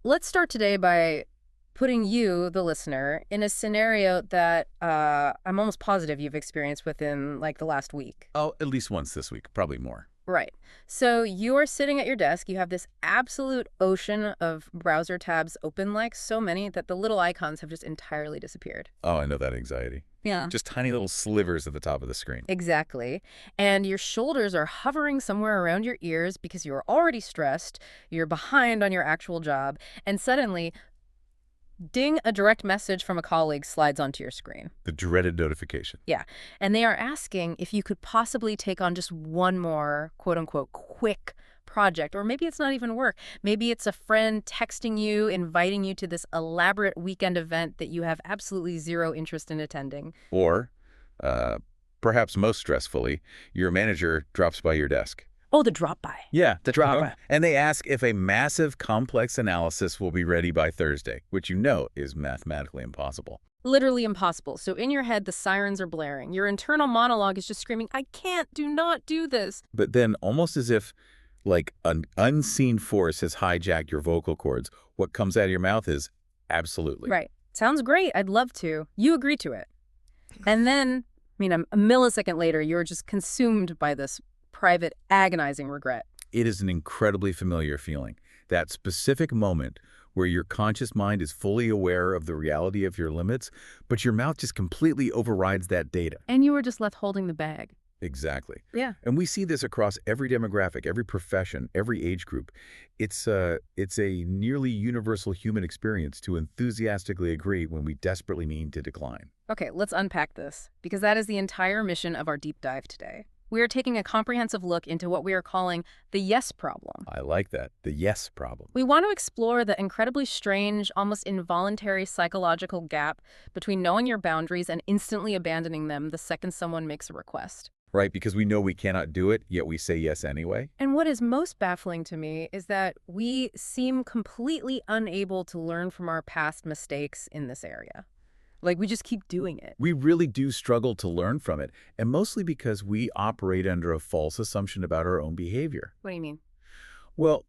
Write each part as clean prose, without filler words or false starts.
let's start today by putting you, the listener, in a scenario that I'm almost positive you've experienced within, like, the last week. Oh, at least once this week, probably more. Right. So you're sitting at your desk. You have this absolute ocean of browser tabs open, like so many that the little icons have just entirely disappeared. Oh, I know that anxiety. Yeah. Just tiny little slivers at the top of the screen. Exactly. And your shoulders are hovering somewhere around your ears because you're already stressed, you're behind on your actual job, and suddenly, ding, a direct message from a colleague slides onto your screen. The dreaded notification. Yeah. And they are asking if you could possibly take on just one more, quote unquote, quick project. Or maybe it's not even work. Maybe it's a friend texting you, inviting you to this elaborate weekend event that you have absolutely zero interest in attending. Or, perhaps most stressfully, your manager drops by your desk. Oh, the drop-by. Yeah, The drop. and they ask if a massive complex analysis will be ready by Thursday, which you know is mathematically impossible. Literally impossible. So in your head, the sirens are blaring. Your internal monologue is just screaming, I can't, do not do this. But then, almost as if like an unseen force has hijacked your vocal cords, what comes out of your mouth is absolutely. Right. Sounds great. I'd love to. You agree to it. And then, a millisecond later, you're just consumed by this private, agonizing regret. It is an incredibly familiar feeling. That specific moment where your conscious mind is fully aware of the reality of your limits, but your mouth just completely overrides that data. And you were just left holding the bag. Exactly. Yeah. And we see this across every demographic, every profession, every age group. It's a nearly universal human experience to enthusiastically agree when we desperately mean to decline. Okay, let's unpack this, because that is the entire mission of our deep dive today. We are taking a comprehensive look into what we are calling the yes problem. I like that. The yes problem. We want to explore the incredibly strange, almost involuntary psychological gap between knowing your boundaries and instantly abandoning them the second someone makes a request. Right, because we know we cannot do it, yet we say yes anyway. And what is most baffling to me is that we seem completely unable to learn from our past mistakes in this area. Like, we just keep doing it. We really do struggle to learn from it, and mostly because we operate under a false assumption about our own behavior. What do you mean? Well,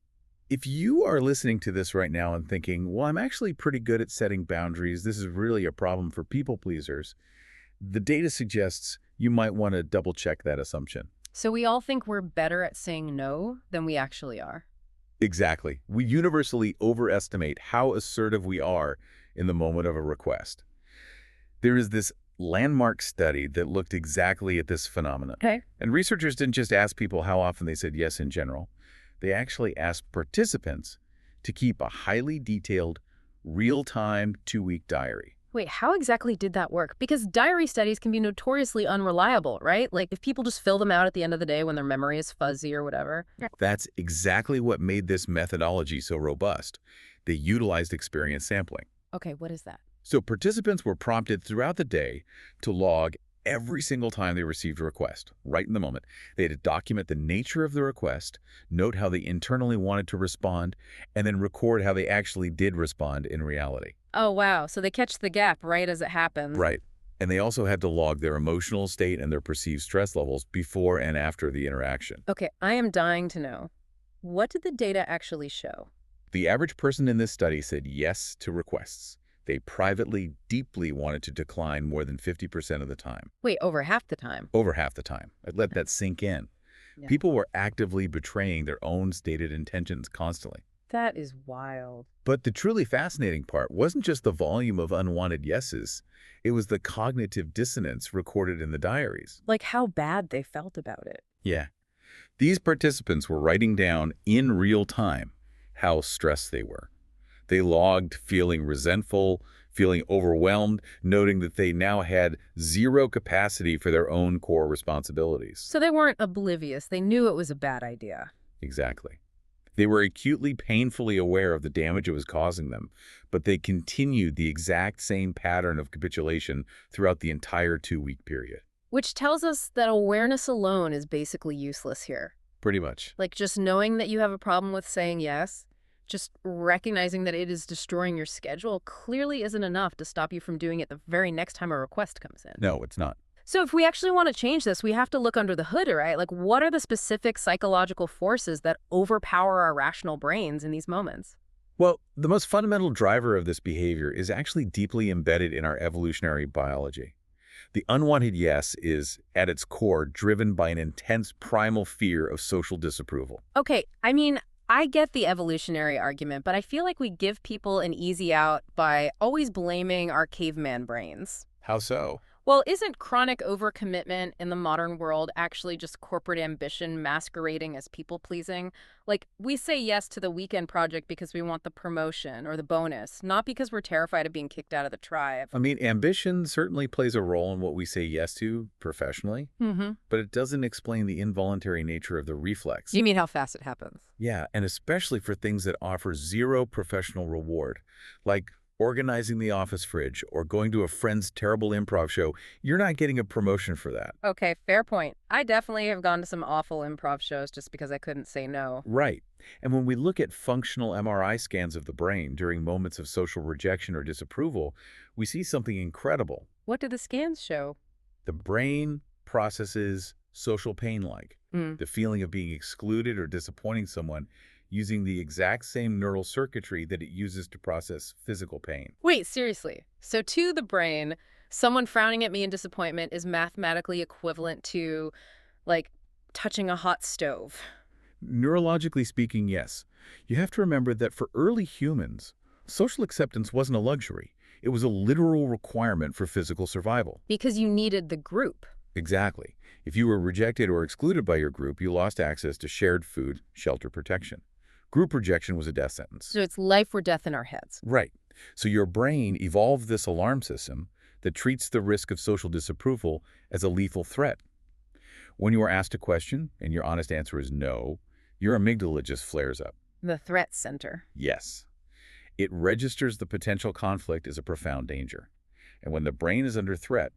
if you are listening to this right now and thinking, well, I'm actually pretty good at setting boundaries, this is really a problem for people pleasers, the data suggests you might want to double check that assumption. So we all think we're better at saying no than we actually are. Exactly. We universally overestimate how assertive we are in the moment of a request. There is this landmark study that looked exactly at this phenomenon. Okay. And researchers didn't just ask people how often they said yes in general. They actually asked participants to keep a highly detailed, real-time, 2-week diary. Wait, how exactly did that work? Because diary studies can be notoriously unreliable, right? Like, if people just fill them out at the end of the day when their memory is fuzzy or whatever. That's exactly what made this methodology so robust. They utilized experience sampling. Okay, what is that? So participants were prompted throughout the day to log every single time they received a request, right in the moment. They had to document the nature of the request, note how they internally wanted to respond, and then record how they actually did respond in reality. Oh, wow. So they catch the gap right as it happens. Right. And they also had to log their emotional state and their perceived stress levels before and after the interaction. Okay, I am dying to know. What did the data actually show? The average person in this study said yes to requests. They privately, deeply wanted to decline more than 50% of the time. Wait, over half the time? Over half the time. I'd let that sink in. Yeah. People were actively betraying their own stated intentions constantly. That is wild. But the truly fascinating part wasn't just the volume of unwanted yeses. It was the cognitive dissonance recorded in the diaries. Like how bad they felt about it. Yeah. These participants were writing down in real time how stressed they were. They logged feeling resentful, feeling overwhelmed, noting that they now had zero capacity for their own core responsibilities. So they weren't oblivious. They knew it was a bad idea. Exactly. They were acutely, painfully aware of the damage it was causing them, but they continued the exact same pattern of capitulation throughout the entire 2-week period. Which tells us that awareness alone is basically useless here. Pretty much. Like, just knowing that you have a problem with saying yes, just recognizing that it is destroying your schedule clearly isn't enough to stop you from doing it the very next time a request comes in. No, it's not. So if we actually want to change this, we have to look under the hood, right? Like, what are the specific psychological forces that overpower our rational brains in these moments? Well, the most fundamental driver of this behavior is actually deeply embedded in our evolutionary biology. The unwanted yes is, at its core, driven by an intense primal fear of social disapproval. Okay, I mean, I get the evolutionary argument, but I feel like we give people an easy out by always blaming our caveman brains. How so? Well, isn't chronic overcommitment in the modern world actually just corporate ambition masquerading as people-pleasing? Like, we say yes to the weekend project because we want the promotion or the bonus, not because we're terrified of being kicked out of the tribe. I mean, ambition certainly plays a role in what we say yes to professionally, Mm-hmm. but it doesn't explain the involuntary nature of the reflex. You mean how fast it happens? Yeah, and especially for things that offer zero professional reward, like organizing the office fridge or going to a friend's terrible improv show. You're not getting a promotion for that. Okay, fair point. I definitely have gone to some awful improv shows just because I couldn't say no. Right. And when we look at functional MRI scans of the brain during moments of social rejection or disapproval, we see something incredible. What do the scans show? The brain processes social pain like Mm. the feeling of being excluded or disappointing someone using the exact same neural circuitry that it uses to process physical pain. Wait, seriously. So to the brain, someone frowning at me in disappointment is mathematically equivalent to, like, touching a hot stove. Neurologically speaking, yes. You have to remember that for early humans, social acceptance wasn't a luxury. It was a literal requirement for physical survival. Because you needed the group. Exactly. If you were rejected or excluded by your group, you lost access to shared food, shelter, protection. Group rejection was a death sentence. So it's life or death in our heads. Right. So your brain evolved this alarm system that treats the risk of social disapproval as a lethal threat. When you are asked a question and your honest answer is no, your amygdala just flares up. The threat center. Yes. It registers the potential conflict as a profound danger. And when the brain is under threat,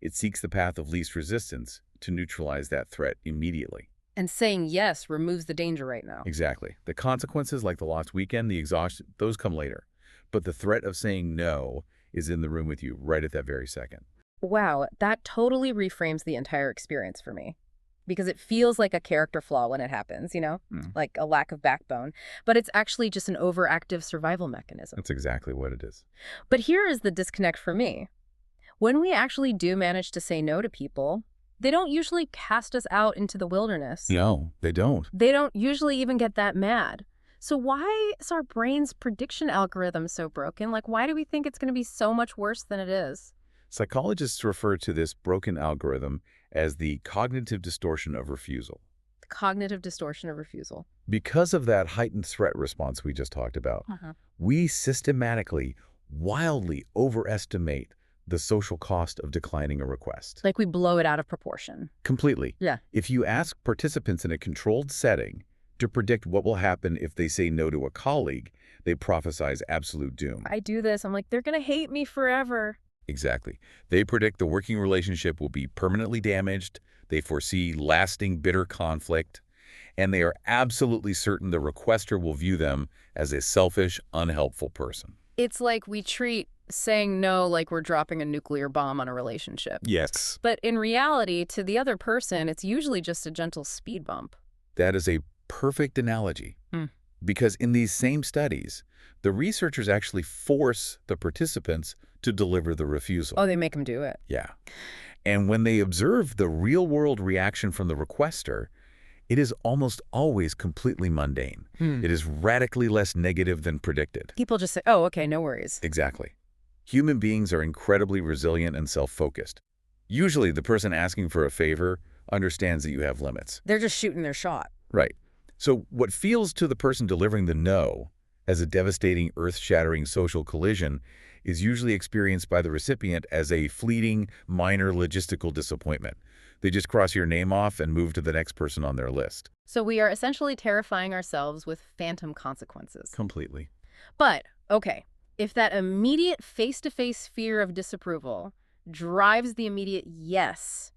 it seeks the path of least resistance to neutralize that threat immediately. And saying yes removes the danger right now. Exactly. The consequences, like the lost weekend, the exhaustion, those come later. But the threat of saying no is in the room with you right at that very second. Wow, that totally reframes the entire experience for me. Because it feels like a character flaw when it happens, like a lack of backbone. But it's actually just an overactive survival mechanism. That's exactly what it is. But here is the disconnect for me. When we actually do manage to say no to people, they don't usually cast us out into the wilderness. No, they don't. They don't usually even get that mad. So why is our brain's prediction algorithm so broken? Like, why do we think it's going to be so much worse than it is? Psychologists refer to this broken algorithm as the cognitive distortion of refusal. The cognitive distortion of refusal. Because of that heightened threat response we just talked about, we systematically, wildly overestimate the social cost of declining a request. Like we blow it out of proportion. Completely. Yeah. If you ask participants in a controlled setting to predict what will happen if they say no to a colleague, they prophesize absolute doom. I do this. I'm like, they're going to hate me forever. Exactly. They predict the working relationship will be permanently damaged, they foresee lasting bitter conflict, and they are absolutely certain the requester will view them as a selfish, unhelpful person. It's like we treat saying no like we're dropping a nuclear bomb on a relationship. Yes. But in reality, to the other person, it's usually just a gentle speed bump. That is a perfect analogy. Hmm. Because in these same studies, the researchers actually force the participants to deliver the refusal. Oh, they make them do it. Yeah. And when they observe the real-world reaction from the requester, it is almost always completely mundane. It is radically less negative than predicted. People just say, oh, okay, no worries. Exactly. Human beings are incredibly resilient and self-focused. Usually, the person asking for a favor understands that you have limits. They're just shooting their shot. Right. So what feels to the person delivering the no as a devastating, earth-shattering social collision is usually experienced by the recipient as a fleeting, minor logistical disappointment. They just cross your name off and move to the next person on their list. So we are essentially terrifying ourselves with phantom consequences. Completely. But, okay, if that immediate face-to-face fear of disapproval drives the immediate yes,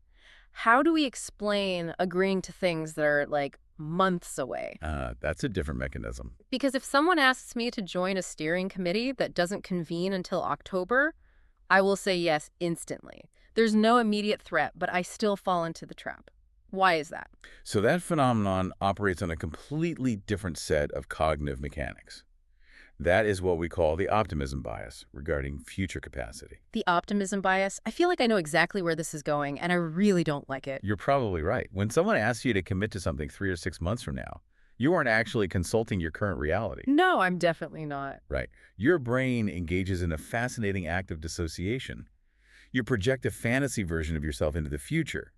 how do we explain agreeing to things that are, like, months away? That's a different mechanism. Because if someone asks me to join a steering committee that doesn't convene until October, I will say yes instantly. There's no immediate threat, but I still fall into the trap. Why is that? So that phenomenon operates on a completely different set of cognitive mechanics. That is what we call the optimism bias regarding future capacity. The optimism bias, I feel like I know exactly where this is going, and I really don't like it. You're probably right. When someone asks you to commit to something 3 or 6 months from now, you aren't actually consulting your current reality. No, I'm definitely not. Right. Your brain engages in a fascinating act of dissociation. You project a fantasy version of yourself into the future,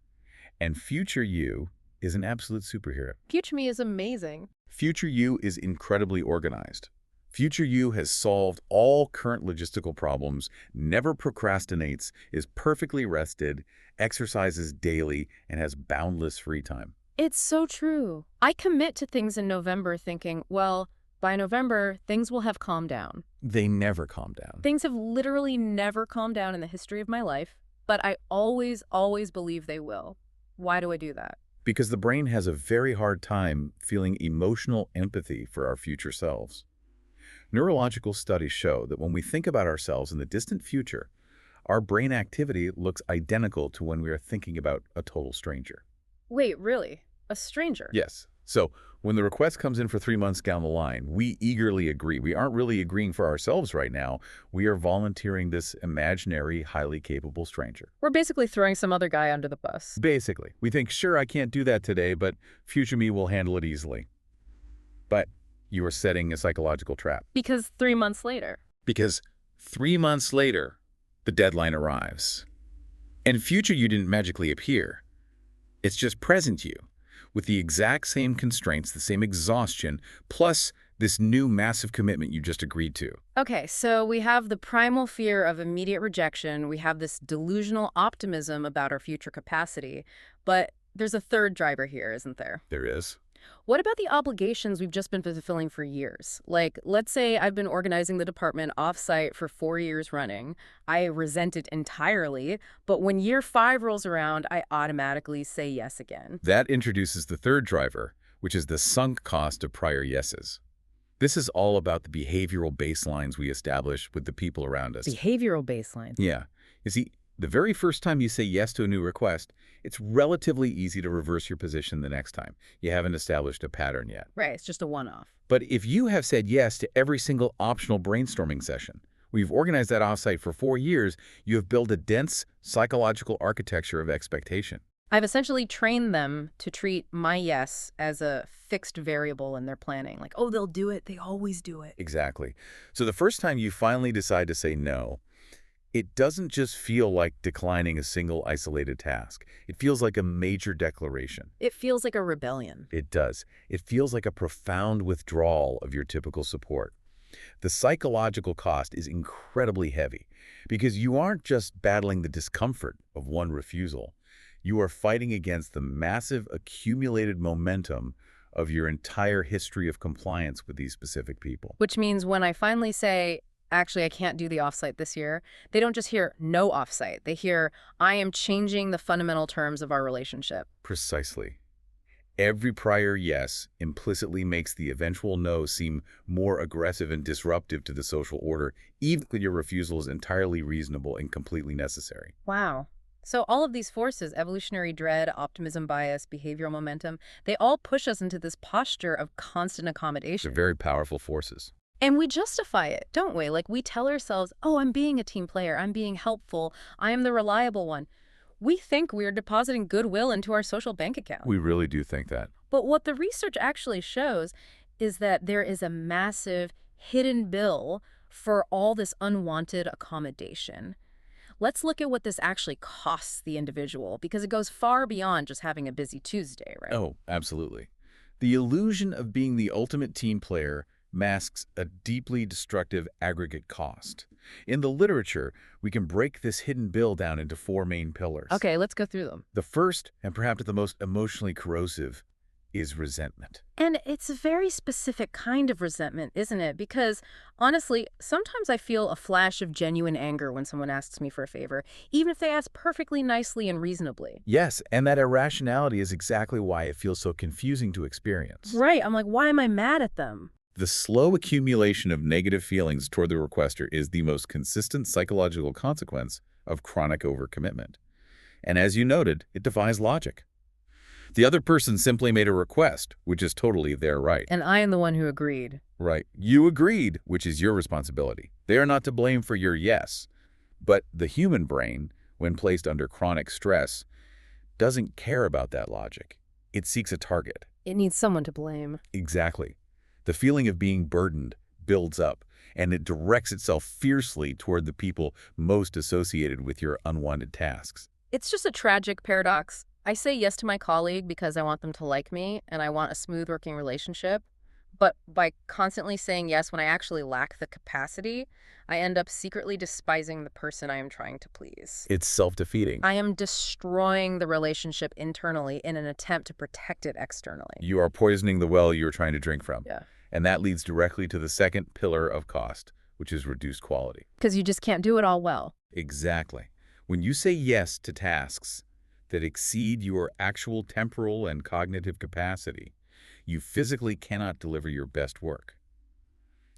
and future you is an absolute superhero. Future me is amazing. Future you is incredibly organized. Future you has solved all current logistical problems, never procrastinates, is perfectly rested, exercises daily, and has boundless free time. It's so true. I commit to things in November thinking, well, by November, things will have calmed down. They never calm down. Things have literally never calmed down in the history of my life, but I always, always believe they will. Why do I do that? Because the brain has a very hard time feeling emotional empathy for our future selves. Neurological studies show that when we think about ourselves in the distant future, our brain activity looks identical to when we are thinking about a total stranger. Wait, really? A stranger? Yes. So when the request comes in for 3 months down the line, we eagerly agree. We aren't really agreeing for ourselves right now. We are volunteering this imaginary, highly capable stranger. We're basically throwing some other guy under the bus. Basically, we think, sure, I can't do that today, but future me will handle it easily. But you are setting a psychological trap. Because 3 months later. Because 3 months later, the deadline arrives. And future you didn't magically appear. It's just present you, with the exact same constraints, the same exhaustion, plus this new massive commitment you just agreed to. Okay, so we have the primal fear of immediate rejection. We have this delusional optimism about our future capacity. But there's a third driver here, isn't there? There is. What about the obligations we've just been fulfilling for years? Like, let's say I've been organizing the department off-site for 4 years running. I resent it entirely, but when year 5 rolls around, I automatically say yes again. That introduces the third driver, which is the sunk cost of prior yeses. This is all about the behavioral baselines we establish with the people around us. Behavioral baseline. Yeah. You see, the very first time you say yes to a new request, it's relatively easy to reverse your position the next time. You haven't established a pattern yet. Right, it's just a one-off. But if you have said yes to every single optional brainstorming session, we've organized that offsite for 4 years, you have built a dense psychological architecture of expectation. I've essentially trained them to treat my yes as a fixed variable in their planning. Like, oh, they'll do it. They always do it. Exactly. So the first time you finally decide to say no, it doesn't just feel like declining a single isolated task. It feels like a major declaration. It feels like a rebellion. It does. It feels like a profound withdrawal of your typical support. The psychological cost is incredibly heavy because you aren't just battling the discomfort of one refusal. You are fighting against the massive accumulated momentum of your entire history of compliance with these specific people. Which means when I finally say, actually, I can't do the offsite this year, they don't just hear no offsite. They hear, I am changing the fundamental terms of our relationship. Precisely. Every prior yes implicitly makes the eventual no seem more aggressive and disruptive to the social order, even when your refusal is entirely reasonable and completely necessary. Wow. So all of these forces, evolutionary dread, optimism bias, behavioral momentum, they all push us into this posture of constant They're accommodation. very powerful forces. And we justify it, don't we? Like we tell ourselves, oh, I'm being a team player. I'm being helpful. I am the reliable one. We think we're depositing goodwill into our social bank account. We really do think that. But what the research actually shows is that there is a massive hidden bill for all this unwanted accommodation. Let's look at what this actually costs the individual, because it goes far beyond just having a busy Tuesday, right? Oh, absolutely. The illusion of being the ultimate team player masks a deeply destructive aggregate cost. In the literature, we can break this hidden bill down into 4 main pillars. Okay, let's go through them. The first, and perhaps the most emotionally corrosive, is resentment. And it's a very specific kind of resentment, isn't it? Because, honestly, sometimes I feel a flash of genuine anger when someone asks me for a favor, even if they ask perfectly nicely and reasonably. Yes, and that irrationality is exactly why it feels so confusing to experience. Right, I'm like, why am I mad at them? The slow accumulation of negative feelings toward the requester is the most consistent psychological consequence of chronic overcommitment. And as you noted, it defies logic. The other person simply made a request, which is totally their right. And I am the one who agreed. Right. You agreed, which is your responsibility. They are not to blame for your yes. But the human brain, when placed under chronic stress, doesn't care about that logic. It seeks a target. It needs someone to blame. Exactly. The feeling of being burdened builds up, and it directs itself fiercely toward the people most associated with your unwanted tasks. It's just a tragic paradox. I say yes to my colleague because I want them to like me and I want a smooth working relationship. But by constantly saying yes when I actually lack the capacity, I end up secretly despising the person I am trying to please. It's self-defeating. I am destroying the relationship internally in an attempt to protect it externally. You are poisoning the well you're trying to drink from. Yeah. And that leads directly to the second pillar of cost, which is reduced quality. Because you just can't do it all well. Exactly. When you say yes to tasks that exceed your actual temporal and cognitive capacity, you physically cannot deliver your best work.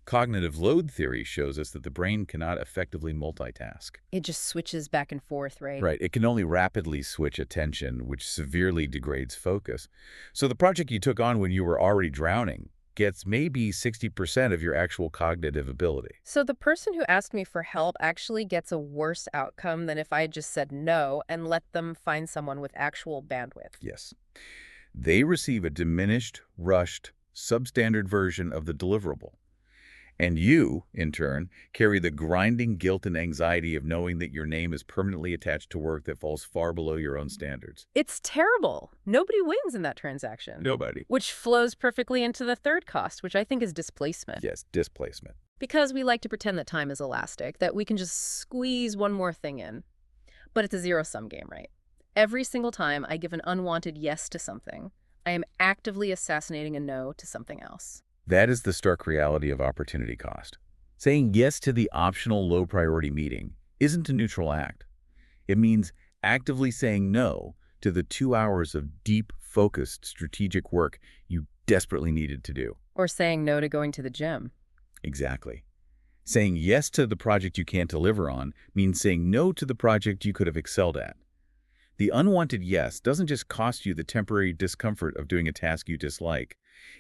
Cognitive load theory shows us that the brain cannot effectively multitask. It just switches back and forth, right? Right. It can only rapidly switch attention, which severely degrades focus. So the project you took on when you were already drowning gets maybe 60% of your actual cognitive ability. So the person who asked me for help actually gets a worse outcome than if I had just said no and let them find someone with actual bandwidth. Yes. They receive a diminished, rushed, substandard version of the deliverable. And you, in turn, carry the grinding guilt and anxiety of knowing that your name is permanently attached to work that falls far below your own standards. It's terrible. Nobody wins in that transaction. Nobody. Which flows perfectly into the third cost, which I think is displacement. Yes, displacement. Because we like to pretend that time is elastic, that we can just squeeze one more thing in. But it's a zero-sum game, right? Every single time I give an unwanted yes to something, I am actively assassinating a no to something else. That is the stark reality of opportunity cost. Saying yes to the optional low-priority meeting isn't a neutral act. It means actively saying no to the 2 hours of deep, focused, strategic work you desperately needed to do. Or saying no to going to the gym. Exactly. Saying yes to the project you can't deliver on means saying no to the project you could have excelled at. The unwanted yes doesn't just cost you the temporary discomfort of doing a task you dislike.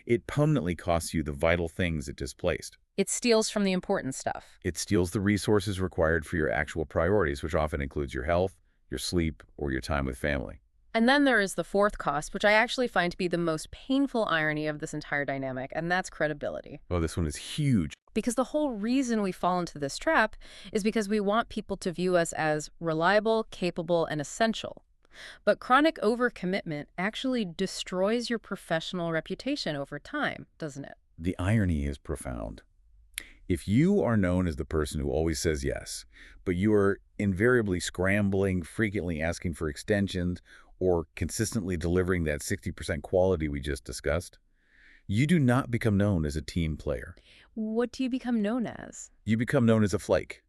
It permanently costs you the vital things it displaced. It steals from the important stuff. It steals the resources required for your actual priorities, which often includes your health, your sleep, or your time with family. And then there is the fourth cost, which I actually find to be the most painful irony of this entire dynamic, and that's credibility. Oh, this one is huge. Because the whole reason we fall into this trap is because we want people to view us as reliable, capable, and essential. But chronic overcommitment actually destroys your professional reputation over time, doesn't it? The irony is profound. If you are known as the person who always says yes, but you are invariably scrambling, frequently asking for extensions, or consistently delivering that 60% quality we just discussed, you do not become known as a team player. What do you become known as? You become known as a flake.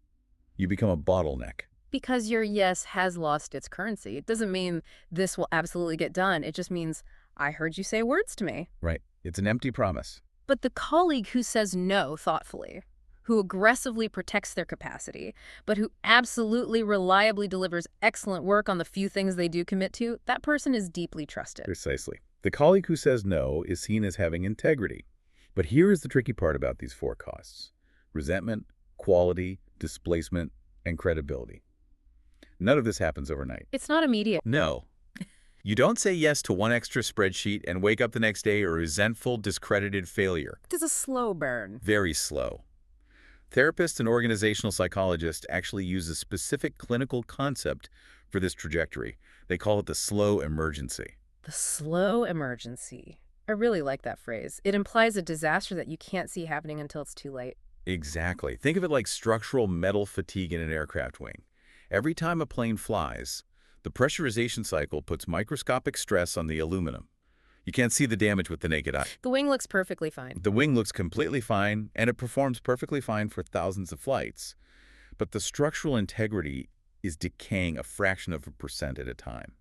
You become a bottleneck. Because your yes has lost its currency. It doesn't mean this will absolutely get done. It just means, I heard you say words to me. Right. It's an empty promise. But the colleague who says no thoughtfully, who aggressively protects their capacity, but who absolutely reliably delivers excellent work on the few things they do commit to, that person is deeply trusted. Precisely. The colleague who says no is seen as having integrity. But here is the tricky part about these four costs: resentment, quality, displacement, and credibility. None of this happens overnight. It's not immediate. No. You don't say yes to one extra spreadsheet and wake up the next day a resentful, discredited failure. It is a slow burn. Very slow. Therapists and organizational psychologists actually use a specific clinical concept for this trajectory. They call it the slow emergency. The slow emergency. I really like that phrase. It implies a disaster that you can't see happening until it's too late. Exactly. Think of it like structural metal fatigue in an aircraft wing. Every time a plane flies, the pressurization cycle puts microscopic stress on the aluminum. You can't see the damage with the naked eye. The wing looks perfectly fine. The wing looks completely fine, and it performs perfectly fine for thousands of flights. But the structural integrity is decaying a fraction of a percent at a time.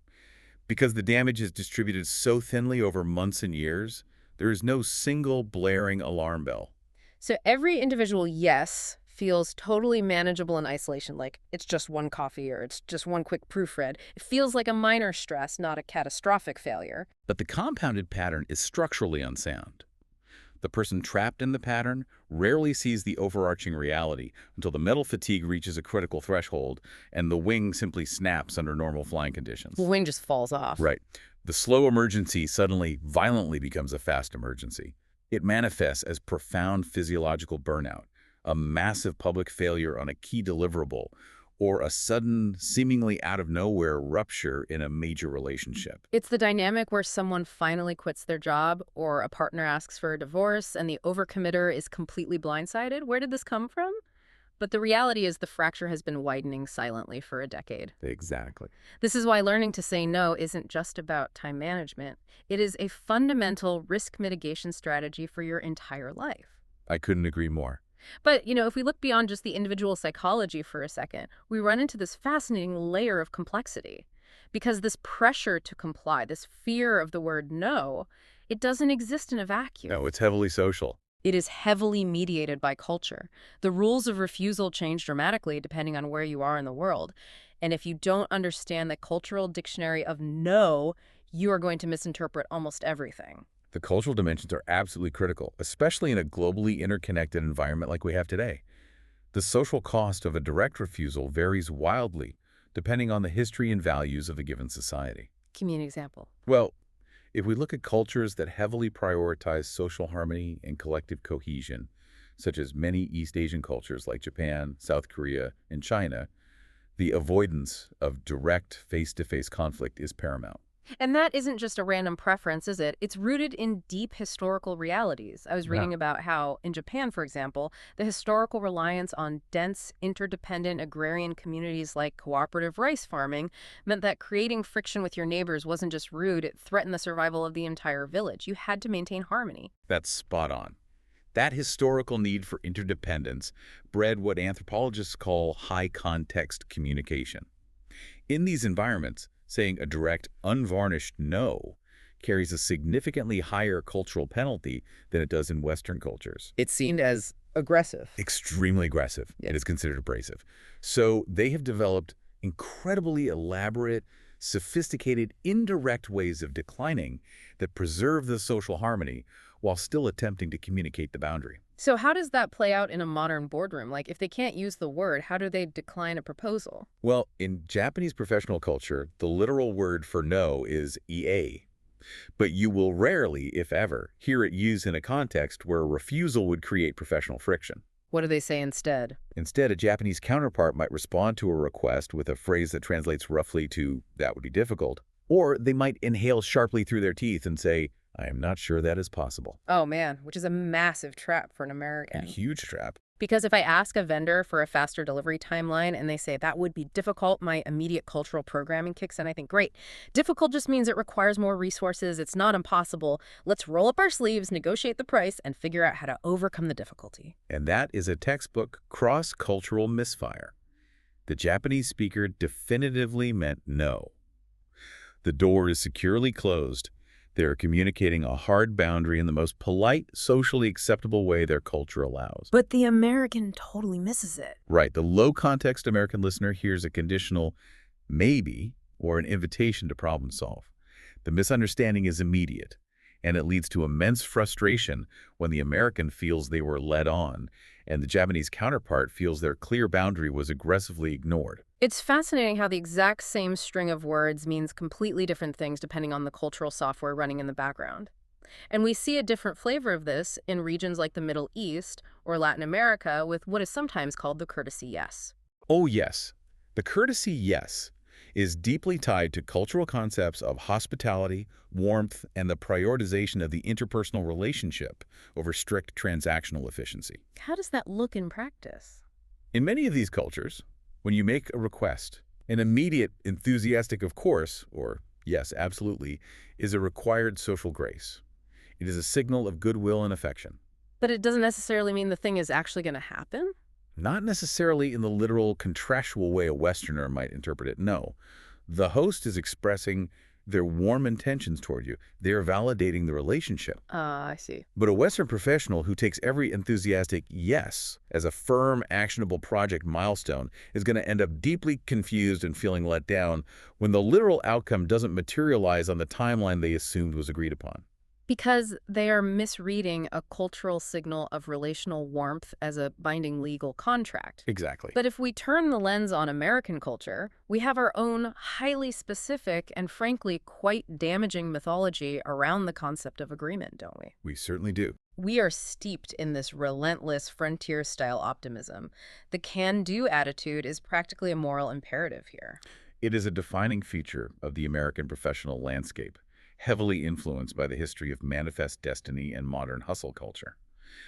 Because the damage is distributed so thinly over months and years, there is no single blaring alarm bell. So every individual yes feels totally manageable in isolation, like it's just one coffee or it's just one quick proofread. It feels like a minor stress, not a catastrophic failure. But the compounded pattern is structurally unsound. The person trapped in the pattern rarely sees the overarching reality until the mental fatigue reaches a critical threshold and the wing simply snaps under normal flying conditions. The wing just falls off. Right. The slow emergency suddenly violently becomes a fast emergency. It manifests as profound physiological burnout, a massive public failure on a key deliverable, or a sudden, seemingly out-of-nowhere rupture in a major relationship. It's the dynamic where someone finally quits their job or a partner asks for a divorce and the overcommitter is completely blindsided. Where did this come from? But the reality is the fracture has been widening silently for a decade. Exactly. This is why learning to say no isn't just about time management. It is a fundamental risk mitigation strategy for your entire life. I couldn't agree more. But, if we look beyond just the individual psychology for a second, we run into this fascinating layer of complexity. Because this pressure to comply, this fear of the word no, it doesn't exist in a vacuum. No, it's heavily social. It is heavily mediated by culture. The rules of refusal change dramatically depending on where you are in the world. And if you don't understand the cultural dictionary of no, you are going to misinterpret almost everything. The cultural dimensions are absolutely critical, especially in a globally interconnected environment like we have today. The social cost of a direct refusal varies wildly, depending on the history and values of a given society. Give me an example. Well, if we look at cultures that heavily prioritize social harmony and collective cohesion, such as many East Asian cultures like Japan, South Korea, and China, the avoidance of direct face-to-face conflict is paramount. And that isn't just a random preference, is it? It's rooted in deep historical realities. I was reading about how, in Japan, for example, the historical reliance on dense, interdependent agrarian communities like cooperative rice farming meant that creating friction with your neighbors wasn't just rude, it threatened the survival of the entire village. You had to maintain harmony. That's spot on. That historical need for interdependence bred what anthropologists call high-context communication. In these environments, saying a direct, unvarnished no carries a significantly higher cultural penalty than it does in Western cultures. It's seen as aggressive. Extremely aggressive. Yeah. It is considered abrasive. So they have developed incredibly elaborate, sophisticated, indirect ways of declining that preserve the social harmony while still attempting to communicate the boundary. So how does that play out in a modern boardroom? Like, if they can't use the word, how do they decline a proposal? Well, in Japanese professional culture, the literal word for no is ie. But you will rarely, if ever, hear it used in a context where a refusal would create professional friction. What do they say instead? Instead, a Japanese counterpart might respond to a request with a phrase that translates roughly to, "that would be difficult." Or they might inhale sharply through their teeth and say, "I am not sure that is possible." Oh man, which is a massive trap for an A American. huge trap. Because if I ask a vendor for a faster delivery timeline and they say that would be difficult, my immediate cultural programming kicks in. I think, great. Difficult just means it requires more resources. It's not impossible. Let's roll up our sleeves, negotiate the price, and figure out how to overcome the difficulty. And that is a textbook cross-cultural misfire. The Japanese speaker definitively meant no. The door is securely closed. They are communicating a hard boundary in the most polite, socially acceptable way their culture allows. But the American totally misses it. Right, the low-context American listener hears a conditional maybe or an invitation to problem solve. The misunderstanding is immediate, and it leads to immense frustration when the American feels they were led on, and the Japanese counterpart feels their clear boundary was aggressively ignored. It's fascinating how the exact same string of words means completely different things depending on the cultural software running in the background. And we see a different flavor of this in regions like the Middle East or Latin America with what is sometimes called the courtesy yes. Oh yes, the courtesy yes is deeply tied to cultural concepts of hospitality, warmth, and the prioritization of the interpersonal relationship over strict transactional efficiency. How does that look in practice? In many of these cultures, when you make a request, an immediate, enthusiastic of course, or yes, absolutely, is a required social grace. It is a signal of goodwill and affection. But it doesn't necessarily mean the thing is actually going to happen? Not necessarily in the literal contractual way a Westerner might interpret it, no. The host is expressing Their warm intentions toward you. They're validating the relationship. I see. But a Western professional who takes every enthusiastic yes as a firm, actionable project milestone is going to end up deeply confused and feeling let down when the literal outcome doesn't materialize on the timeline they assumed was agreed upon. Because they are misreading a cultural signal of relational warmth as a binding legal contract. Exactly. But if we turn the lens on American culture, we have our own highly specific and frankly quite damaging mythology around the concept of agreement, don't we? We certainly do. We are steeped in this relentless frontier-style optimism. The can-do attitude is practically a moral imperative here. It is a defining feature of the American professional landscape, heavily influenced by the history of manifest destiny and modern hustle culture.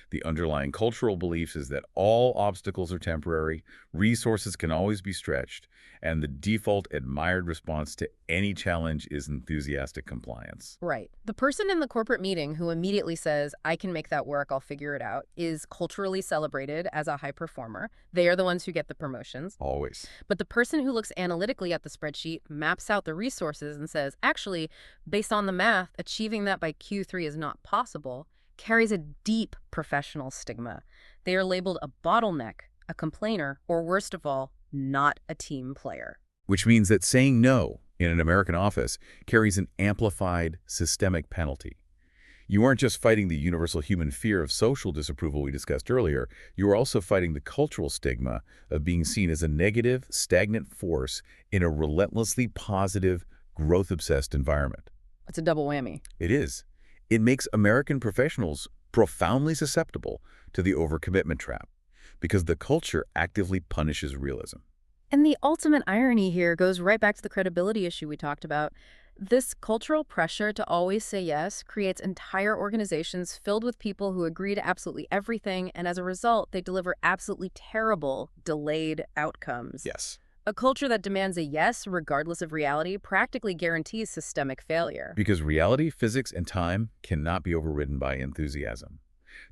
The underlying cultural belief is that all obstacles are temporary, resources can always be stretched, and the default admired response to any challenge is enthusiastic compliance. Right. The person in the corporate meeting who immediately says, I can make that work, I'll figure it out, is culturally celebrated as a high performer. They are the ones who get the promotions. Always. But the person who looks analytically at the spreadsheet, maps out the resources, and says, actually, based on the math, achieving that by Q3 is not possible, carries a deep professional stigma. They are labeled a bottleneck, a complainer, or worst of all, not a team player. Which means that saying no in an American office carries an amplified systemic penalty. You aren't just fighting the universal human fear of social disapproval we discussed earlier, you are also fighting the cultural stigma of being seen as a negative, stagnant force in a relentlessly positive, growth-obsessed environment. It's a double whammy. It is. It makes American professionals profoundly susceptible to the overcommitment trap because the culture actively punishes realism. And the ultimate irony here goes right back to the credibility issue we talked about. This cultural pressure to always say yes creates entire organizations filled with people who agree to absolutely everything, and as a result, they deliver absolutely terrible, delayed outcomes. Yes. A culture that demands a yes, regardless of reality, practically guarantees systemic failure. Because reality, physics, and time cannot be overridden by enthusiasm.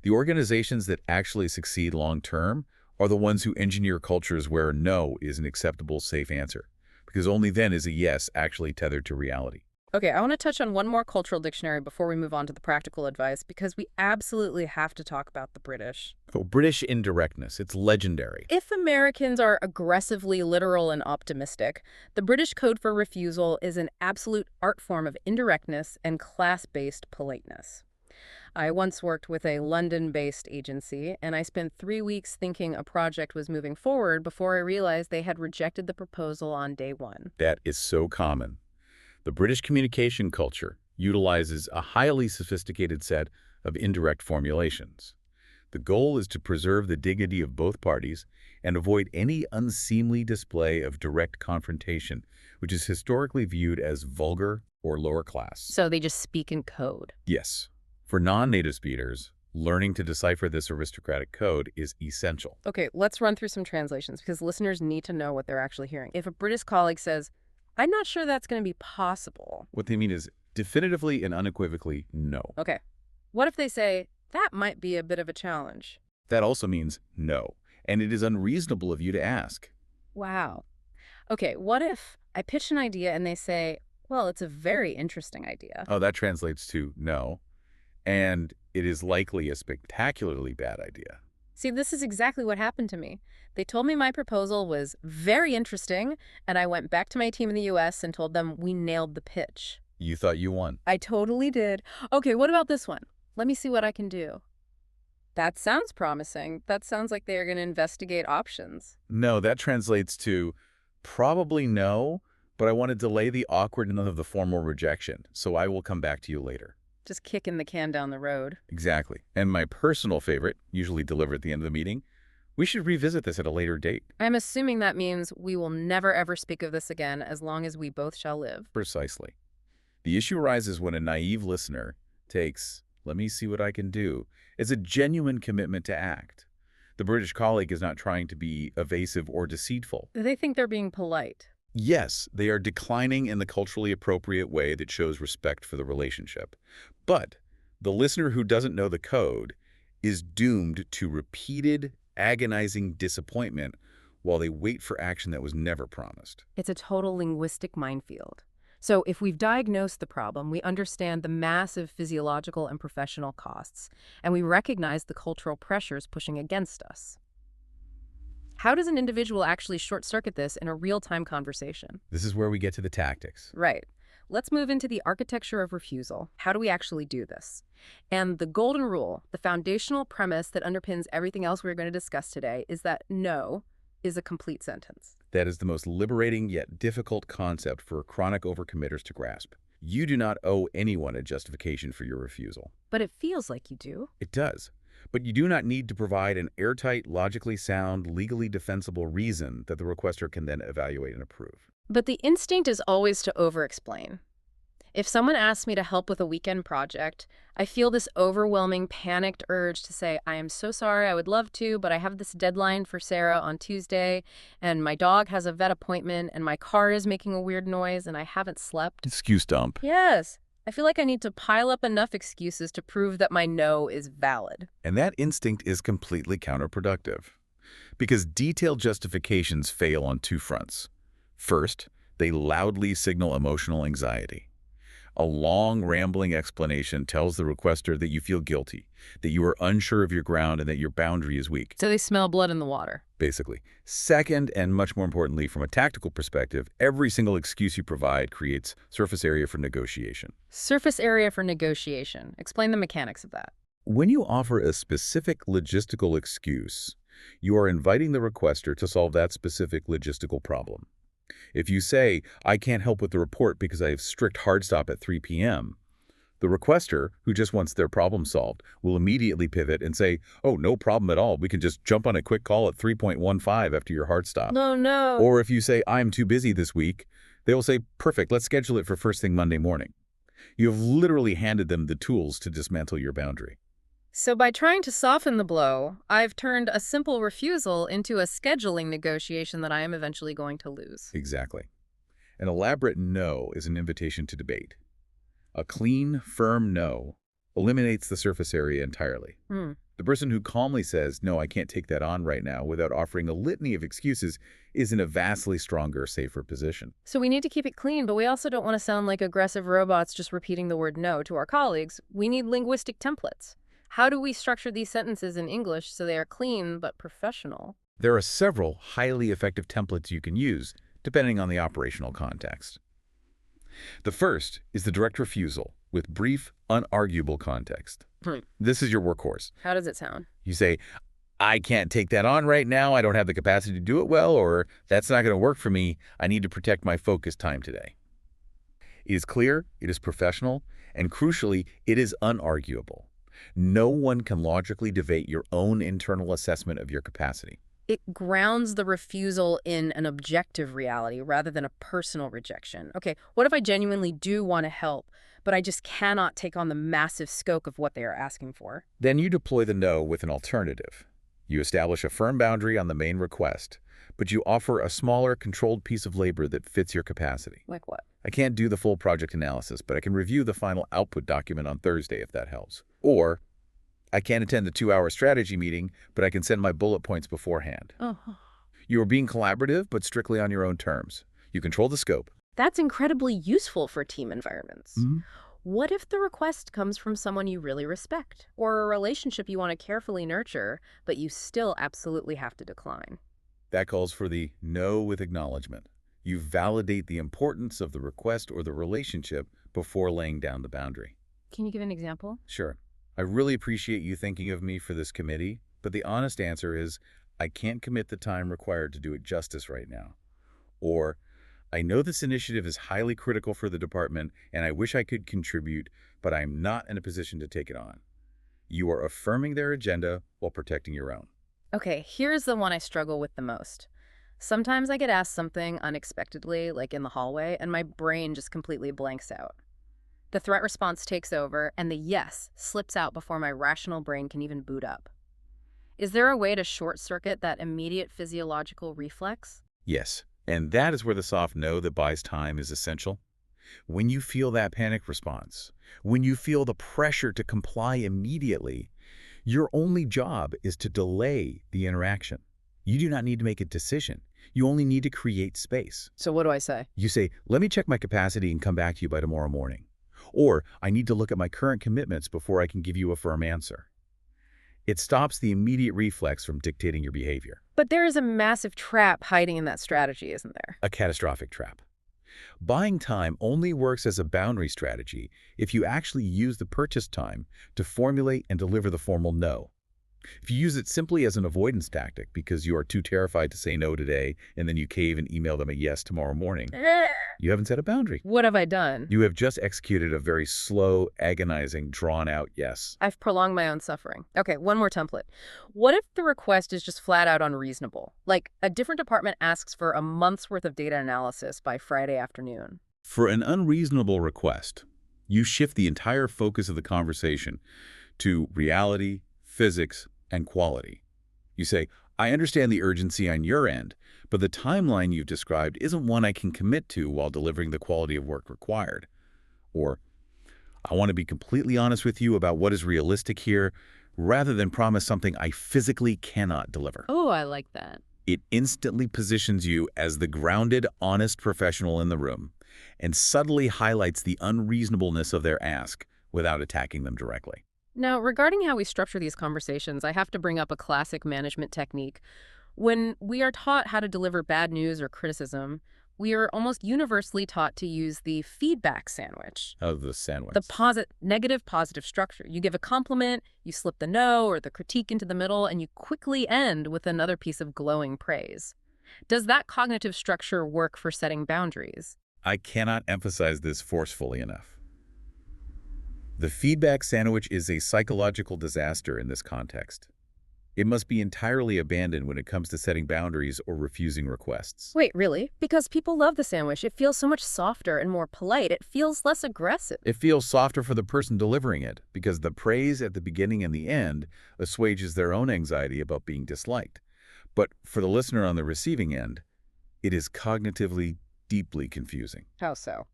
The organizations that actually succeed long-term are the ones who engineer cultures where no is an acceptable, safe answer, because only then is a yes actually tethered to reality. Okay, I want to touch on one more cultural dictionary before we move on to the practical advice, because we absolutely have to talk about the British. Oh, British indirectness, it's legendary. If Americans are aggressively literal and optimistic, the British code for refusal is an absolute art form of indirectness and class-based politeness. I once worked with a London-based agency, and I spent 3 weeks thinking a project was moving forward before I realized they had rejected the proposal on day one. That is so common. The British communication culture utilizes a highly sophisticated set of indirect formulations. The goal is to preserve the dignity of both parties and avoid any unseemly display of direct confrontation, which is historically viewed as vulgar or lower class. So they just speak in code. Yes. For non-native speakers, learning to decipher this aristocratic code is essential. Okay, let's run through some translations because listeners need to know what they're actually hearing. If a British colleague says, I'm not sure that's going to be possible. What they mean is definitively and unequivocally no. Okay. What if they say, that might be a bit of a challenge? That also means no, and it is unreasonable of you to ask. Wow. Okay, what if I pitch an idea and they say, well, it's a very interesting idea. Oh, that translates to no, and it is likely a spectacularly bad idea. See, this is exactly what happened to me. They told me my proposal was very interesting, and I went back to my team in the US and told them we nailed the pitch. You thought you won. I totally did. Okay, what about this one? Let me see what I can do. That sounds promising. That sounds like they are going to investigate options. No, that translates to probably no, but I want to delay the awkwardness of the formal rejection, so I will come back to you later. Just kicking the can down the road. Exactly. And my personal favorite, usually delivered at the end of the meeting, we should revisit this at a later date. I'm assuming that means we will never ever speak of this again as long as we both shall live. Precisely. The issue arises when a naive listener takes, let me see what I can do, as a genuine commitment to act. The British colleague is not trying to be evasive or deceitful. They think they're being polite. Yes, they are declining in the culturally appropriate way that shows respect for the relationship. But the listener who doesn't know the code is doomed to repeated, agonizing disappointment while they wait for action that was never promised. It's a total linguistic minefield. So if we've diagnosed the problem, we understand the massive physiological and professional costs, and we recognize the cultural pressures pushing against us. How does an individual actually short-circuit this in a real-time conversation? This is where we get to the tactics. Right. Let's move into the architecture of refusal. How do we actually do this? And the golden rule, the foundational premise that underpins everything else we're going to discuss today, is that no is a complete sentence. That is the most liberating yet difficult concept for chronic overcommitters to grasp. You do not owe anyone a justification for your refusal. But it feels like you do. It does. But you do not need to provide an airtight, logically sound, legally defensible reason that the requester can then evaluate and approve. But the instinct is always to over-explain. If someone asks me to help with a weekend project, I feel this overwhelming, panicked urge to say, I am so sorry, I would love to, but I have this deadline for Sarah on Tuesday, and my dog has a vet appointment, and my car is making a weird noise, and I haven't slept. Excuse dump. Yes. I feel like I need to pile up enough excuses to prove that my no is valid. And that instinct is completely counterproductive. Because detailed justifications fail on two fronts. First, they loudly signal emotional anxiety. A long, rambling explanation tells the requester that you feel guilty, that you are unsure of your ground, and that your boundary is weak. So they smell blood in the water. Basically. Second, and much more importantly, from a tactical perspective, every single excuse you provide creates surface area for negotiation. Surface area for negotiation. Explain the mechanics of that. When you offer a specific logistical excuse, you are inviting the requester to solve that specific logistical problem. If you say, I can't help with the report because I have strict hard stop at 3 p.m., the requester, who just wants their problem solved, will immediately pivot and say, oh, no problem at all. We can just jump on a quick call at 3.15 after your hard stop. No, no. Or if you say, I'm too busy this week, they will say, perfect, let's schedule it for first thing Monday morning. You have literally handed them the tools to dismantle your boundary. So by trying to soften the blow, I've turned a simple refusal into a scheduling negotiation that I am eventually going to lose. Exactly. An elaborate no is an invitation to debate. A clean, firm no eliminates the surface area entirely. The person who calmly says, no, I can't take that on right now, without offering a litany of excuses, is in a vastly stronger, safer position. So we need to keep it clean, but we also don't want to sound like aggressive robots just repeating the word no to our colleagues. We need linguistic templates. How do we structure these sentences in English so they are clean but professional? There are several highly effective templates you can use, depending on the operational context. The first is the direct refusal with brief, unarguable context. This is your workhorse. How does it sound? You say, I can't take that on right now, I don't have the capacity to do it well, or that's not going to work for me, I need to protect my focus time today. It is clear, it is professional, and crucially, it is unarguable. No one can logically debate your own internal assessment of your capacity. It grounds the refusal in an objective reality rather than a personal rejection. Okay, what if I genuinely do want to help, but I just cannot take on the massive scope of what they are asking for? Then you deploy the no with an alternative. You establish a firm boundary on the main request, but you offer a smaller, controlled piece of labor that fits your capacity. Like what? I can't do the full project analysis, but I can review the final output document on Thursday if that helps. Or, I can't attend the 2-hour strategy meeting, but I can send my bullet points beforehand. Oh. You are being collaborative, but strictly on your own terms. You control the scope. That's incredibly useful for team environments. What if the request comes from someone you really respect, or a relationship you want to carefully nurture, but you still absolutely have to decline? That calls for the no with acknowledgement. You validate the importance of the request or the relationship before laying down the boundary. Can you give an example? Sure. I really appreciate you thinking of me for this committee, but the honest answer is I can't commit the time required to do it justice right now. Or, I know this initiative is highly critical for the department and I wish I could contribute, but I'm not in a position to take it on. You are affirming their agenda while protecting your own. Okay, here's the one I struggle with the most. Sometimes I get asked something unexpectedly, like in the hallway, and my brain just completely blanks out. The threat response takes over, and the yes slips out before my rational brain can even boot up. Is there a way to short-circuit that immediate physiological reflex? Yes, and that is where the soft no that buys time is essential. When you feel that panic response, when you feel the pressure to comply immediately, your only job is to delay the interaction. You do not need to make a decision. You only need to create space. So what do I say? You say, let me check my capacity and come back to you by tomorrow morning. Or, I need to look at my current commitments before I can give you a firm answer. It stops the immediate reflex from dictating your behavior. But there is a massive trap hiding in that strategy, isn't there? A catastrophic trap. Buying time only works as a boundary strategy if you actually use the purchase time to formulate and deliver the formal no. If you use it simply as an avoidance tactic because you are too terrified to say no today and then you cave and email them a yes tomorrow morning, you haven't set a boundary. What have I done? You have just executed a very slow, agonizing, drawn-out yes. I've prolonged my own suffering. Okay, one more template. What if the request is just flat out unreasonable? Like a different department asks for a month's worth of data analysis by Friday afternoon. For an unreasonable request, you shift the entire focus of the conversation to reality, physics, and quality. You say, I understand the urgency on your end, but the timeline you've described isn't one I can commit to while delivering the quality of work required. Or, I want to be completely honest with you about what is realistic here, rather than promise something I physically cannot deliver. Oh, I like that. It instantly positions you as the grounded, honest professional in the room and subtly highlights the unreasonableness of their ask without attacking them directly. Now, regarding how we structure these conversations, I have to bring up a classic management technique. When we are taught how to deliver bad news or criticism, we are almost universally taught to use the feedback sandwich. Of the sandwich. The negative-positive structure. You give a compliment, you slip the no or the critique into the middle, and you quickly end with another piece of glowing praise. Does that cognitive structure work for setting boundaries? I cannot emphasize this forcefully enough. The feedback sandwich is a psychological disaster in this context. It must be entirely abandoned when it comes to setting boundaries or refusing requests. Wait, really? Because people love the sandwich. It feels so much softer and more polite. It feels less aggressive. It feels softer for the person delivering it because the praise at the beginning and the end assuages their own anxiety about being disliked. But for the listener on the receiving end, it is cognitively deeply confusing. How so?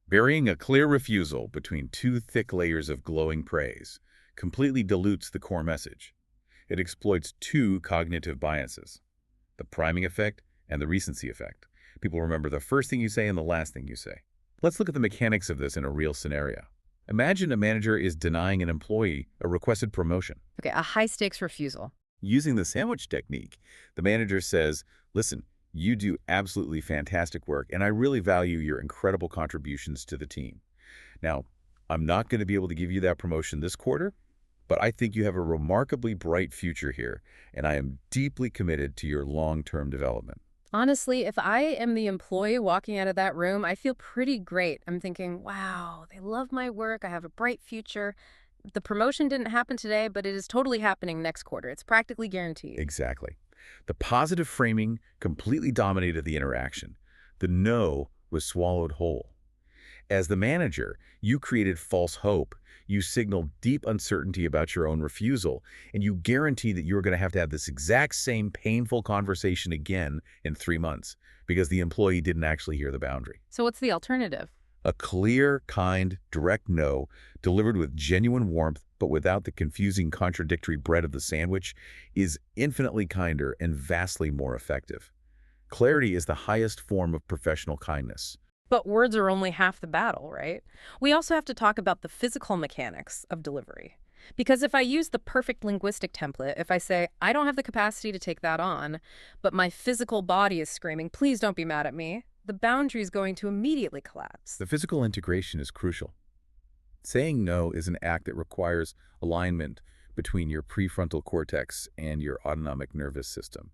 Burying a clear refusal between two thick layers of glowing praise completely dilutes the core message. It exploits two cognitive biases, the priming effect and the recency effect. People remember the first thing you say and the last thing you say. Let's look at the mechanics of this in a real scenario. Imagine a manager is denying an employee a requested promotion. Okay, a high-stakes refusal. Using the sandwich technique, the manager says, listen, you do absolutely fantastic work, and I really value your incredible contributions to the team. Now, I'm not going to be able to give you that promotion this quarter, but I think you have a remarkably bright future here, and I am deeply committed to your long-term development. Honestly, if I am the employee walking out of that room, I feel pretty great. I'm thinking, wow, they love my work. I have a bright future. The promotion didn't happen today, but it is totally happening next quarter. It's practically guaranteed. Exactly. The positive framing completely dominated the interaction. The no was swallowed whole. As the manager, you created false hope. You signaled deep uncertainty about your own refusal, and you guarantee that you're going to have this exact same painful conversation again in 3 months because the employee didn't actually hear the boundary. So what's the alternative? A clear, kind, direct no, delivered with genuine warmth but without the confusing contradictory bread of the sandwich, is infinitely kinder and vastly more effective. Clarity is the highest form of professional kindness. But words are only half the battle, right? We also have to talk about the physical mechanics of delivery. Because if I use the perfect linguistic template, if I say, I don't have the capacity to take that on, but my physical body is screaming, please don't be mad at me, the boundary is going to immediately collapse. The physical integration is crucial. Saying no is an act that requires alignment between your prefrontal cortex and your autonomic nervous system.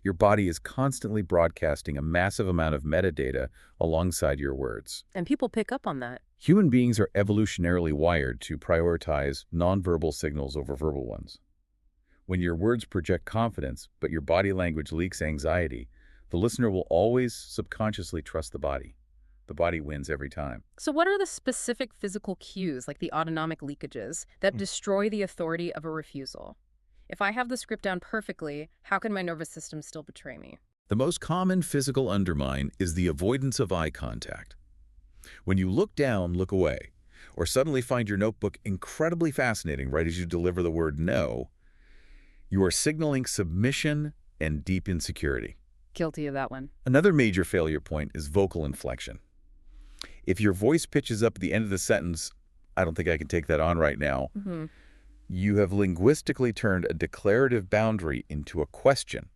Your body is constantly broadcasting a massive amount of metadata alongside your words. And people pick up on that. Human beings are evolutionarily wired to prioritize nonverbal signals over verbal ones. When your words project confidence, but your body language leaks anxiety, the listener will always subconsciously trust the body. The body wins every time. So what are the specific physical cues, like the autonomic leakages, that destroy the authority of a refusal? If I have the script down perfectly, how can my nervous system still betray me? The most common physical undermine is the avoidance of eye contact. When you look down, look away, or suddenly find your notebook incredibly fascinating right as you deliver the word no, you are signaling submission, and deep insecurity. Guilty of that one. Another major failure point is vocal inflection. If your voice pitches up at the end of the sentence, I don't think I can take that on right now, Hmm. you have linguistically turned a declarative boundary into a question.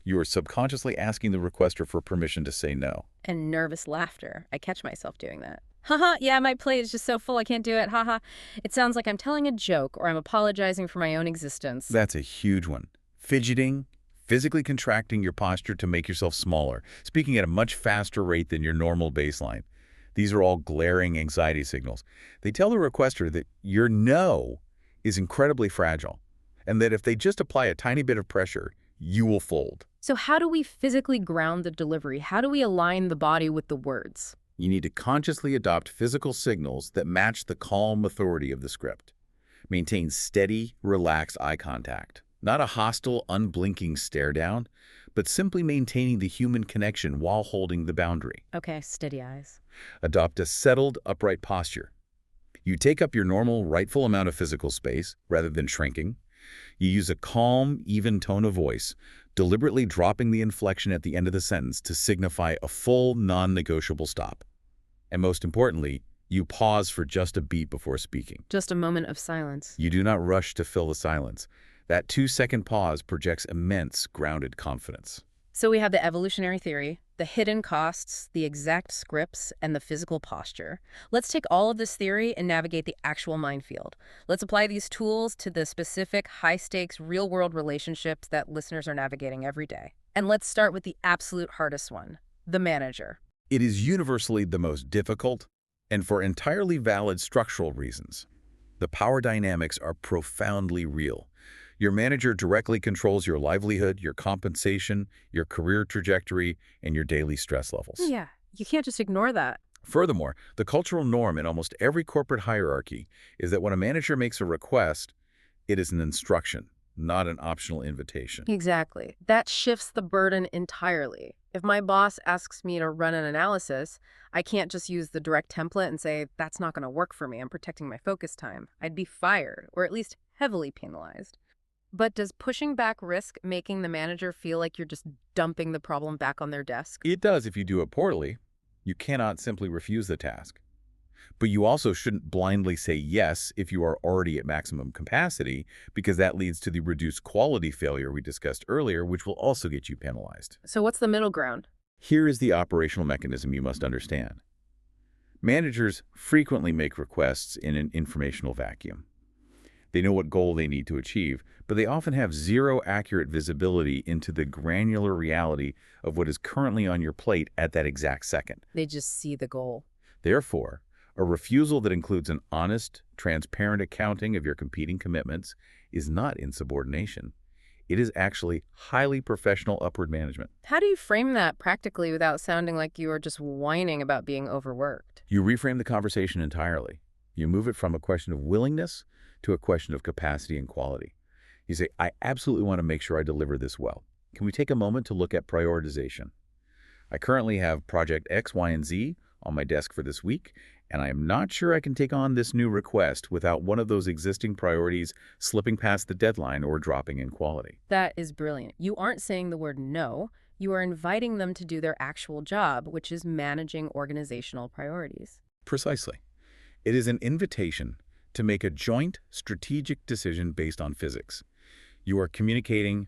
You are subconsciously asking the requester for permission to say no. And nervous laughter. I catch myself doing that. Haha, yeah, my plate is just so full I can't do it. Haha. It sounds like I'm telling a joke or I'm apologizing for my own existence. That's a huge one. Fidgeting, physically contracting your posture to make yourself smaller, speaking at a much faster rate than your normal baseline. These are all glaring anxiety signals. They tell the requester that your no is incredibly fragile, and that if they just apply a tiny bit of pressure, you will fold. So how do we physically ground the delivery? How do we align the body with the words? You need to consciously adopt physical signals that match the calm authority of the script. Maintain steady, relaxed eye contact. Not a hostile, unblinking stare down, but simply maintaining the human connection while holding the boundary. Okay, steady eyes. Adopt a settled, upright posture. You take up your normal, rightful amount of physical space rather than shrinking. You use a calm, even tone of voice, deliberately dropping the inflection at the end of the sentence to signify a full, non-negotiable stop. And most importantly, you pause for just a beat before speaking. Just a moment of silence. You do not rush to fill the silence. That 2-second pause projects immense, grounded confidence. So we have the evolutionary theory, the hidden costs, the exact scripts, and the physical posture. Let's take all of this theory and navigate the actual minefield. Let's apply these tools to the specific, high-stakes, real-world relationships that listeners are navigating every day. And let's start with the absolute hardest one, the manager. It is universally the most difficult, and for entirely valid structural reasons. The power dynamics are profoundly real. Your manager directly controls your livelihood, your compensation, your career trajectory, and your daily stress levels. Yeah, you can't just ignore that. Furthermore, the cultural norm in almost every corporate hierarchy is that when a manager makes a request, it is an instruction, not an optional invitation. Exactly. That shifts the burden entirely. If my boss asks me to run an analysis, I can't just use the direct template and say, that's not going to work for me. I'm protecting my focus time. I'd be fired, or at least heavily penalized. But does pushing back risk making the manager feel like you're just dumping the problem back on their desk? It does if you do it poorly. You cannot simply refuse the task. But you also shouldn't blindly say yes if you are already at maximum capacity, because that leads to the reduced quality failure we discussed earlier, which will also get you penalized. So what's the middle ground? Here is the operational mechanism you must understand. Managers frequently make requests in an informational vacuum. They know what goal they need to achieve, but they often have zero accurate visibility into the granular reality of what is currently on your plate at that exact second. They just see the goal. Therefore, a refusal that includes an honest, transparent accounting of your competing commitments is not insubordination. It is actually highly professional upward management. How do you frame that practically without sounding like you are just whining about being overworked? You reframe the conversation entirely. You move it from a question of willingness to a question of capacity and quality. You say, I absolutely want to make sure I deliver this well. Can we take a moment to look at prioritization? I currently have project X, Y, and Z on my desk for this week, and I am not sure I can take on this new request without one of those existing priorities slipping past the deadline or dropping in quality. That is brilliant. You aren't saying the word no. You are inviting them to do their actual job, which is managing organizational priorities. Precisely. It is an invitation to make a joint strategic decision based on physics. You are communicating,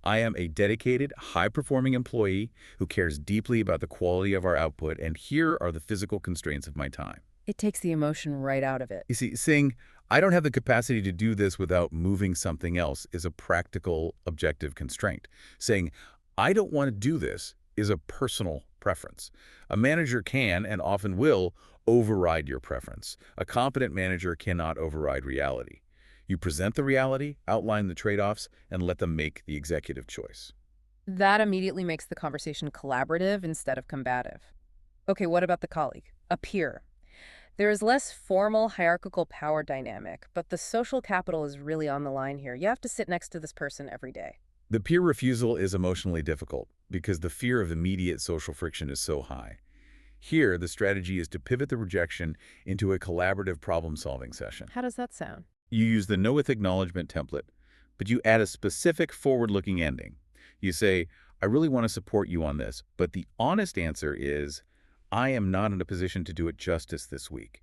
I am a dedicated, high-performing employee who cares deeply about the quality of our output, and here are the physical constraints of my time. It takes the emotion right out of it. You see, saying, I don't have the capacity to do this without moving something else is a practical, objective constraint. Saying, I don't want to do this is a personal preference. A manager can, and often will, override your preference. A competent manager cannot override reality. You present the reality, outline the trade-offs, and let them make the executive choice. That immediately makes the conversation collaborative instead of combative. Okay, what about the colleague? A peer. There is less formal hierarchical power dynamic, but the social capital is really on the line here. You have to sit next to this person every day. The peer refusal is emotionally difficult because the fear of immediate social friction is so high. Here, the strategy is to pivot the rejection into a collaborative problem-solving session. How does that sound? You use the no with acknowledgement template, but you add a specific forward-looking ending. You say, I really want to support you on this, but the honest answer is, I am not in a position to do it justice this week.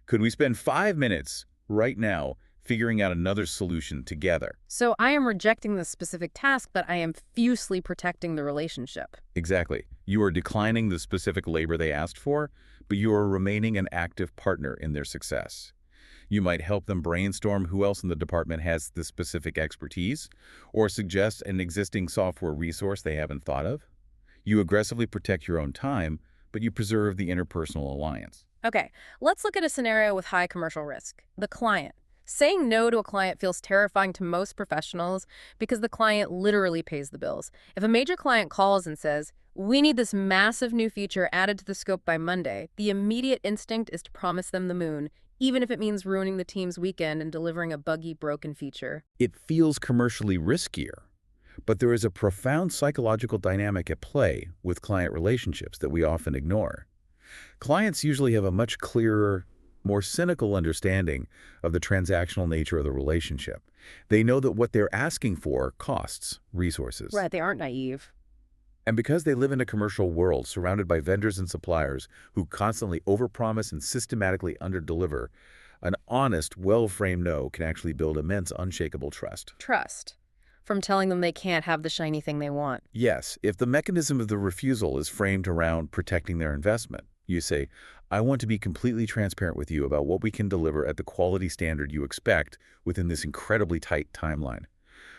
Could we spend 5 minutes right now figuring out another solution together? So I am rejecting the specific task, but I am fiercely protecting the relationship. Exactly. You are declining the specific labor they asked for, but you are remaining an active partner in their success. You might help them brainstorm who else in the department has the specific expertise, or suggest an existing software resource they haven't thought of. You aggressively protect your own time, but you preserve the interpersonal alliance. Okay, let's look at a scenario with high commercial risk. The client. Saying no to a client feels terrifying to most professionals because the client literally pays the bills. If a major client calls and says, we need this massive new feature added to the scope by Monday, the immediate instinct is to promise them the moon, even if it means ruining the team's weekend and delivering a buggy, broken feature. It feels commercially riskier, but there is a profound psychological dynamic at play with client relationships that we often ignore. Clients usually have a much clearer, more cynical understanding of the transactional nature of the relationship. They know that what they're asking for costs resources. Right, they aren't naive. And because they live in a commercial world surrounded by vendors and suppliers who constantly overpromise and systematically underdeliver, an honest, well-framed no can actually build immense, unshakable trust. Trust. From telling them they can't have the shiny thing they want. Yes, if the mechanism of the refusal is framed around protecting their investment, you say, I want to be completely transparent with you about what we can deliver at the quality standard you expect within this incredibly tight timeline.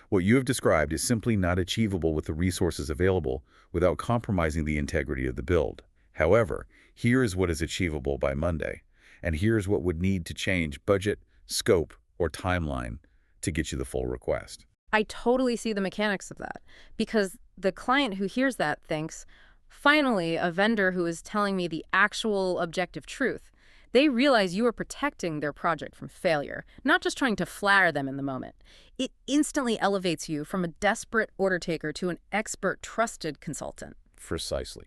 What you have described is simply not achievable with the resources available without compromising the integrity of the build. However, here is what is achievable by Monday, and here's what would need to change budget, scope, or timeline to get you the full request. I totally see the mechanics of that because the client who hears that thinks, finally, a vendor who is telling me the actual objective truth. They realize you are protecting their project from failure, not just trying to flatter them in the moment. It instantly elevates you from a desperate order taker to an expert, trusted consultant. Precisely.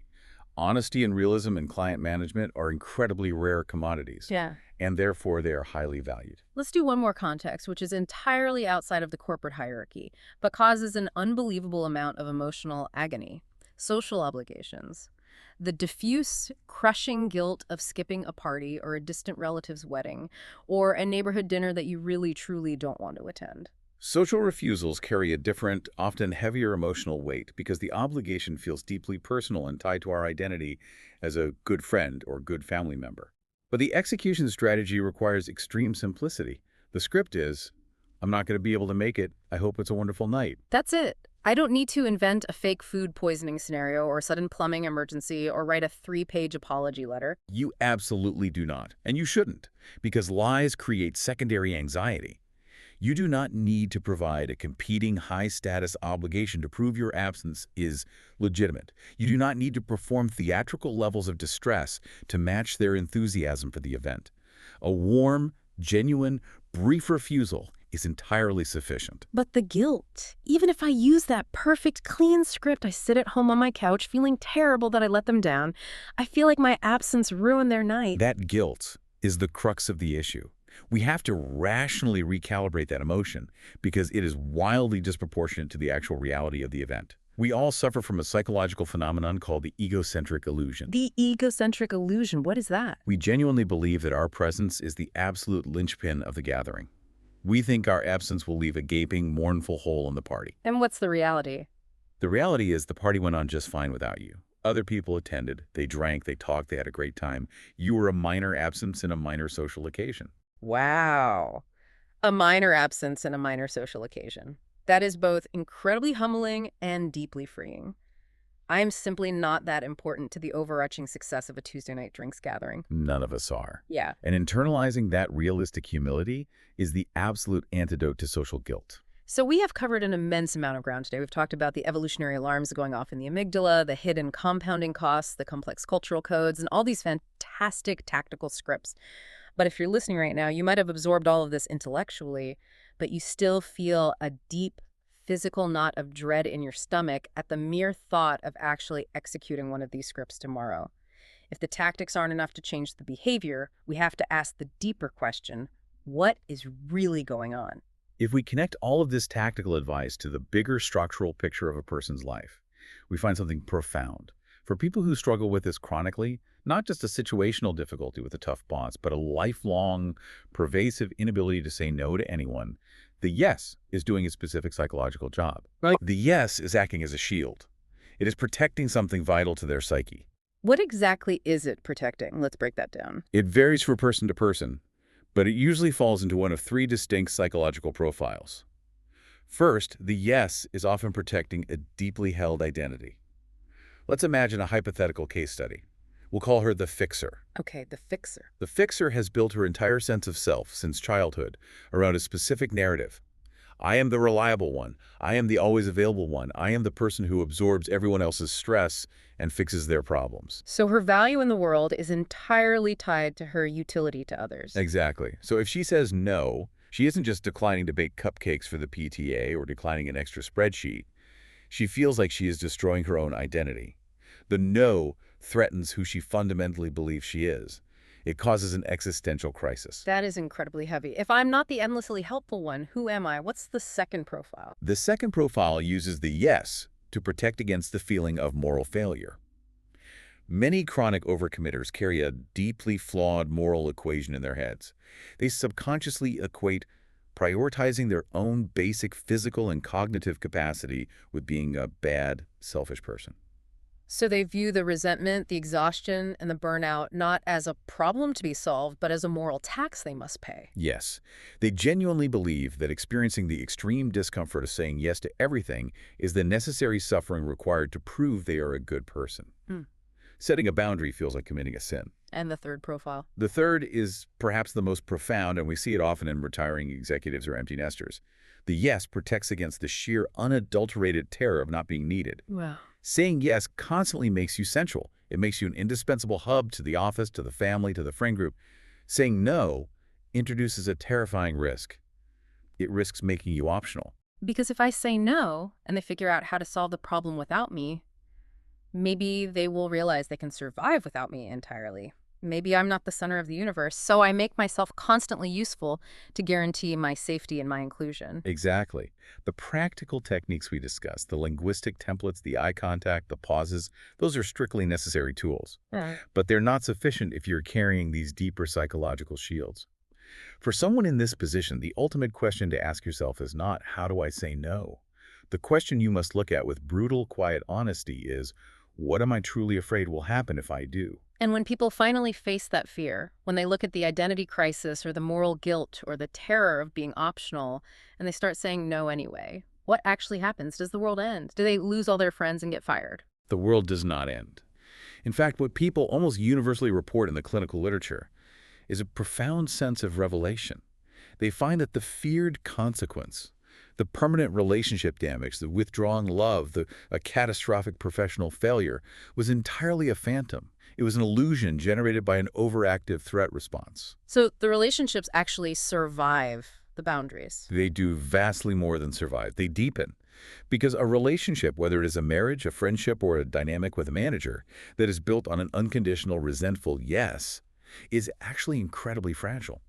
Honesty and realism in client management are incredibly rare commodities, Yeah. and therefore they are highly valued. Let's do one more context, which is entirely outside of the corporate hierarchy, but causes an unbelievable amount of emotional agony. Social obligations. The diffuse, crushing guilt of skipping a party or a distant relative's wedding, or a neighborhood dinner that you really, truly don't want to attend. Social refusals carry a different, often heavier emotional weight because the obligation feels deeply personal and tied to our identity as a good friend or good family member. But the execution strategy requires extreme simplicity. The script is, I'm not going to be able to make it. I hope it's a wonderful night. That's it. I don't need to invent a fake food poisoning scenario or a sudden plumbing emergency or write a 3-page apology letter. You absolutely do not, and you shouldn't, because lies create secondary anxiety. You do not need to provide a competing high-status obligation to prove your absence is legitimate. You do not need to perform theatrical levels of distress to match their enthusiasm for the event. A warm, genuine, brief refusal is entirely sufficient. But the guilt. Even if I use that perfect, clean script, I sit at home on my couch feeling terrible that I let them down. I feel like my absence ruined their night. That guilt is the crux of the issue. We have to rationally recalibrate that emotion because it is wildly disproportionate to the actual reality of the event. We all suffer from a psychological phenomenon called the egocentric illusion. The egocentric illusion, what is that? We genuinely believe that our presence is the absolute linchpin of the gathering. We think our absence will leave a gaping, mournful hole in the party. And what's the reality? The reality is the party went on just fine without you. Other people attended, they drank, they talked, they had a great time. You were a minor absence in a minor social occasion. Wow. A minor absence and a minor social occasion. That is both incredibly humbling and deeply freeing. I'm simply not that important to the overarching success of a Tuesday night drinks gathering. None of us are. Yeah. And internalizing that realistic humility is the absolute antidote to social guilt. So we have covered an immense amount of ground today. We've talked about the evolutionary alarms going off in the amygdala, the hidden compounding costs, the complex cultural codes, and all these fantastic tactical scripts. But if you're listening right now, you might have absorbed all of this intellectually, but you still feel a deep physical knot of dread in your stomach at the mere thought of actually executing one of these scripts tomorrow. If the tactics aren't enough to change the behavior, we have to ask the deeper question, what is really going on? If we connect all of this tactical advice to the bigger structural picture of a person's life, we find something profound. For people who struggle with this chronically, not just a situational difficulty with a tough boss, but a lifelong, pervasive inability to say no to anyone, the yes is doing a specific psychological job. Right. The yes is acting as a shield. It is protecting something vital to their psyche. What exactly is it protecting? Let's break that down. It varies from person to person, but it usually falls into one of three distinct psychological profiles. First, the yes is often protecting a deeply held identity. Let's imagine a hypothetical case study. We'll call her the fixer. Okay, the fixer. The fixer has built her entire sense of self since childhood around a specific narrative. I am the reliable one. I am the always available one. I am the person who absorbs everyone else's stress and fixes their problems. So her value in the world is entirely tied to her utility to others. Exactly. So if she says no, she isn't just declining to bake cupcakes for the PTA or declining an extra spreadsheet. She feels like she is destroying her own identity. The no threatens who she fundamentally believes she is. It causes an existential crisis. That is incredibly heavy. If I'm not the endlessly helpful one, who am I? What's the second profile? The second profile uses the yes to protect against the feeling of moral failure. Many chronic overcommitters carry a deeply flawed moral equation in their heads. They subconsciously equate prioritizing their own basic physical and cognitive capacity with being a bad, selfish person. So they view the resentment, the exhaustion, and the burnout not as a problem to be solved, but as a moral tax they must pay. Yes, they genuinely believe that experiencing the extreme discomfort of saying yes to everything is the necessary suffering required to prove they are a good person. Hmm. Setting a boundary feels like committing a sin. And the third profile? The third is perhaps the most profound, and we see it often in retiring executives or empty nesters. The yes protects against the sheer unadulterated terror of not being needed. Wow. Saying yes constantly makes you central. It makes you an indispensable hub to the office, to the family, to the friend group. Saying no introduces a terrifying risk. It risks making you optional. Because if I say no, and they figure out how to solve the problem without me, maybe they will realize they can survive without me entirely. Maybe I'm not the center of the universe, so I make myself constantly useful to guarantee my safety and my inclusion. Exactly. The practical techniques we discussed, the linguistic templates, the eye contact, the pauses, those are strictly necessary tools. Right. But they're not sufficient if you're carrying these deeper psychological shields. For someone in this position, the ultimate question to ask yourself is not, how do I say no? The question you must look at with brutal, quiet honesty is, what am I truly afraid will happen if I do? And when people finally face that fear, when they look at the identity crisis or the moral guilt or the terror of being optional, and they start saying no anyway, what actually happens? Does the world end? Do they lose all their friends and get fired? The world does not end. In fact, what people almost universally report in the clinical literature is a profound sense of revelation. They find that the feared consequence, the permanent relationship damage, the withdrawing love, a catastrophic professional failure, was entirely a phantom. It was an illusion generated by an overactive threat response. So the relationships actually survive the boundaries. They do vastly more than survive. They deepen. Because a relationship, whether it is a marriage, a friendship, or a dynamic with a manager, that is built on an unconditional, resentful yes, is actually incredibly fragile.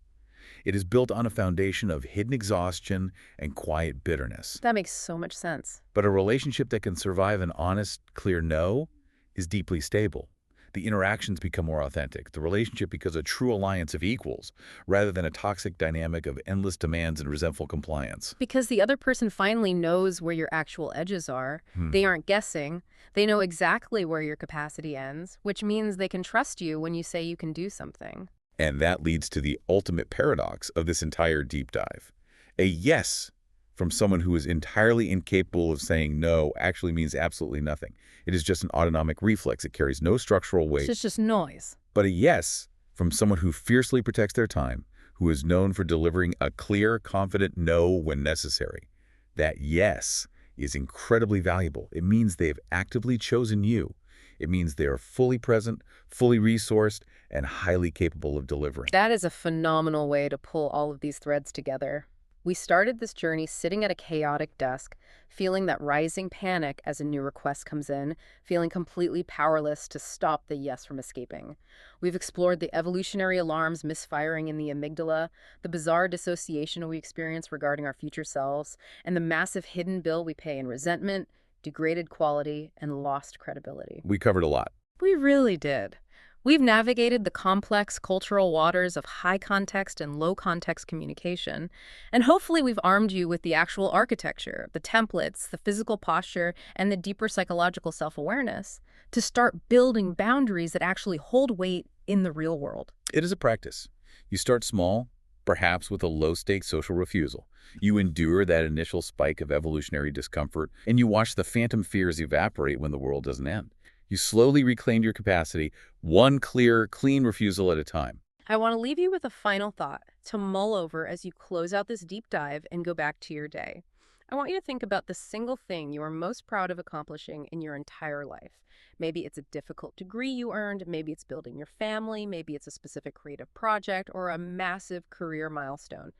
It is built on a foundation of hidden exhaustion and quiet bitterness. That makes so much sense. But a relationship that can survive an honest, clear no is deeply stable. The interactions become more authentic. The relationship becomes a true alliance of equals, rather than a toxic dynamic of endless demands and resentful compliance. Because the other person finally knows where your actual edges are. They aren't guessing. They know exactly where your capacity ends, which means they can trust you when you say you can do something. And that leads to the ultimate paradox of this entire deep dive. A yes from someone who is entirely incapable of saying no actually means absolutely nothing. It is just an autonomic reflex. It carries no structural weight. It's just noise. But a yes from someone who fiercely protects their time, who is known for delivering a clear, confident no when necessary. That yes is incredibly valuable. It means they have actively chosen you. It means they are fully present, fully resourced, and highly capable of delivering. That is a phenomenal way to pull all of these threads together. We started this journey sitting at a chaotic desk, feeling that rising panic as a new request comes in, feeling completely powerless to stop the yes from escaping. We've explored the evolutionary alarms misfiring in the amygdala, the bizarre dissociation we experience regarding our future selves, and the massive hidden bill we pay in resentment, degraded quality, and lost credibility. We covered a lot. We really did. We've navigated the complex cultural waters of high context and low context communication, and hopefully we've armed you with the actual architecture, the templates, the physical posture, and the deeper psychological self-awareness to start building boundaries that actually hold weight in the real world. It is a practice. You start small, perhaps with a low-stakes social refusal. You endure that initial spike of evolutionary discomfort, and you watch the phantom fears evaporate when the world doesn't end. You slowly reclaim your capacity, one clear, clean refusal at a time. I want to leave you with a final thought to mull over as you close out this deep dive and go back to your day. I want you to think about the single thing you are most proud of accomplishing in your entire life. Maybe it's a difficult degree you earned, maybe it's building your family, maybe it's a specific creative project, or a massive career milestone.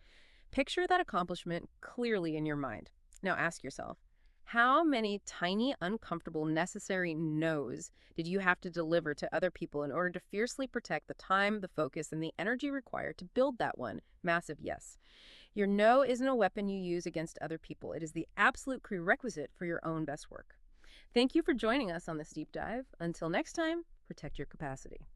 Picture that accomplishment clearly in your mind. Now ask yourself, how many tiny, uncomfortable, necessary no's did you have to deliver to other people in order to fiercely protect the time, the focus, and the energy required to build that one massive yes? Your no isn't a weapon you use against other people. It is the absolute prerequisite for your own best work. Thank you for joining us on this deep dive. Until next time, protect your capacity.